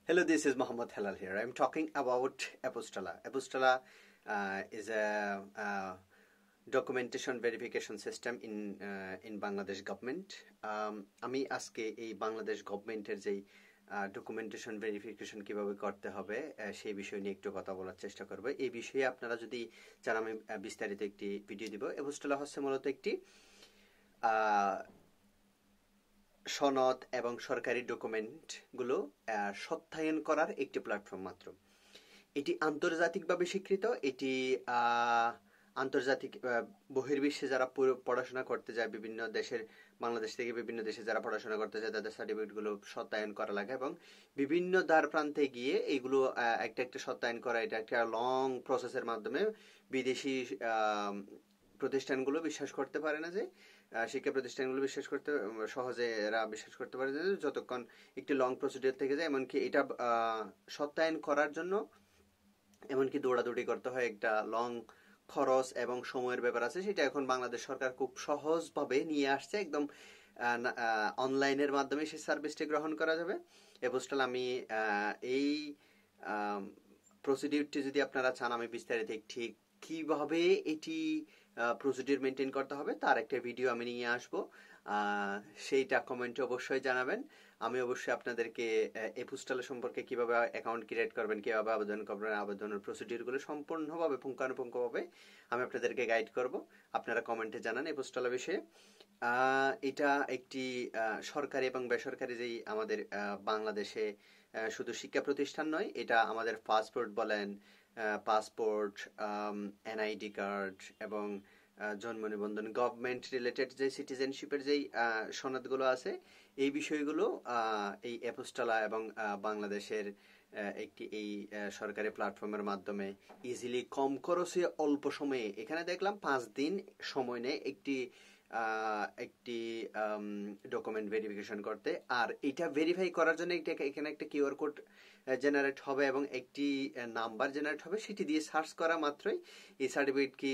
Hello, this is Muhammad Halal here. I'm talking about Apostala. Apostala is a documentation verification system in Bangladesh government. আমি আজকে এই বাংলাদেশ গভর্নমেন্টের যেই documentation verification কিভাবে করতে হবে সেই বিষয় নিয়ে একটু কথা বলার চেষ্টা করব। এই বিষয়ে আপনারা যদি চান আমি বিস্তারিত একটি ভিডিও দিব। এপোস্টলা হচ্ছে মূলত একটি সনদ এবং সরকারি ডকুমেন্টগুলো সত্যায়ন করার একটি প্ল্যাটফর্ম মাত্র। এটি আন্তর্জাতিকভাবে স্বীকৃত। এটি আন্তর্জাতিক বহির্বিশ্বে যারা পড়াশোনা করতে যায়, বিভিন্ন দেশের, বাংলাদেশ থেকে বিভিন্ন দেশে যারা পড়াশোনা করতে যায় তাদের সার্টিফিকেটগুলো সত্যায়ন করা লাগে এবং বিভিন্ন দ্বার প্রান্তে গিয়ে এইগুলো একটা একটা সত্যায়ন করা, এটা একটা লং প্রসেসের মাধ্যমে বিদেশি প্রতিষ্ঠানগুলো বিশ্বাস করতে পারে না যে শিক্ষা প্রতিষ্ঠানগুলো সহজে এরা বিশ্বাস করতে পারে যে যতক্ষণ একটি লং প্রসিডিওর থেকে যায়, এমনকি এটা সত্যায়ন করার জন্য এমনকি দৌড়াদৌড়ি করতে হয়, একটা লং খরচ এবং সময়ের ব্যাপার আছে। সেটা এখন বাংলাদেশ সরকার খুব সহজভাবে নিয়ে আসছে, একদম অনলাইনের মাধ্যমে সেই সার্ভিসটি গ্রহণ করা যাবে। এপোস্টাল আমি এই প্রসিডিউরটি যদি আপনারা চান আমি বিস্তারিত ঠিক কিভাবে এটি প্রসিডিউর মেনটেন করতে হবে তার একটা ভিডিও আমি নিয়ে আসবো, সেইটা কমেন্টে অবশ্যই জানাবেন। আমি অবশ্যই আপনাদেরকে এপোস্টাল সম্পর্কে কিভাবে অ্যাকাউন্ট ক্রিয়েট করবেন, কিভাবে আবেদন করবেন, আবেদনের প্রসিডিউরগুলো সম্পূর্ণভাবে পুঙ্খানুপুঙ্খভাবে আমি আপনাদেরকে গাইড করব। আপনারা কমেন্টে জানান এপোস্টাল বিষয়ে। এটা একটি সরকারি এবং বেসরকারি যেই আমাদের বাংলাদেশে শুধু শিক্ষা প্রতিষ্ঠান নয়, এটা আমাদের পাসপোর্ট বলেন, পাসপোর্ট, এনআইডি কার্ড এবং জন্ম নিবন্ধন, গভর্নমেন্ট রিলেটেড যে সিটিজেনশিপের যেই সনদগুলো আছে, এই বিষয়গুলো এই এপোস্টালা এবং বাংলাদেশের একটি এই সরকারি প্ল্যাটফর্মের মাধ্যমে ইজিলি কম খরচে অল্প সময়ে, এখানে দেখলাম 5 দিন সময় নেয় একটি ডকুমেন্ট ভেরিফিকেশন করতে। আর এটা ভেরিফাই করার জন্য এখানে একটা কিউআর কোড জেনারেট হবে এবং একটি নাম্বার জেনারেট হবে, সেটি দিয়ে সার্চ করা মাত্রই এই সার্টিফিকেট কি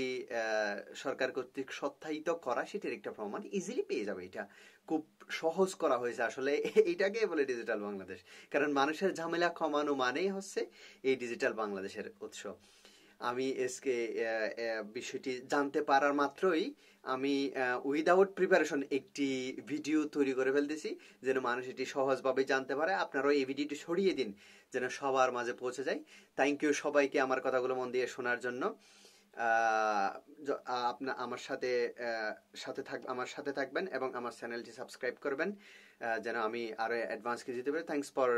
সরকার কর্তৃক সত্যায়িত করা সেটির একটা প্রমাণ ইজিলি পেয়ে যাবে। এটা খুব সহজ করা হয়েছে আসলে, এইটাকে বলে ডিজিটাল বাংলাদেশ। কারণ মানুষের ঝামেলা কমানো মানেই হচ্ছে এই ডিজিটাল বাংলাদেশের উৎস। আমি আজকে বিষয়টি জানতে পারার মাত্রই আমি উইদাউট প্রিপারেশন একটি ভিডিও তৈরি করে ফেলতেছি যেন মানুষ এটি সহজভাবে জানতে পারে। আপনারাও এই ভিডিওটি ছড়িয়ে দিন যেন সবার মাঝে পৌঁছে যায়। থ্যাংক ইউ সবাইকে আমার কথাগুলো মন দিয়ে শোনার জন্য। আমার সাথে থাকবেন এবং আমার চ্যানেলটি সাবস্ক্রাইব করবেন যেন আমি আরো অ্যাডভান্স কিছু দিতে পারি। Thanks for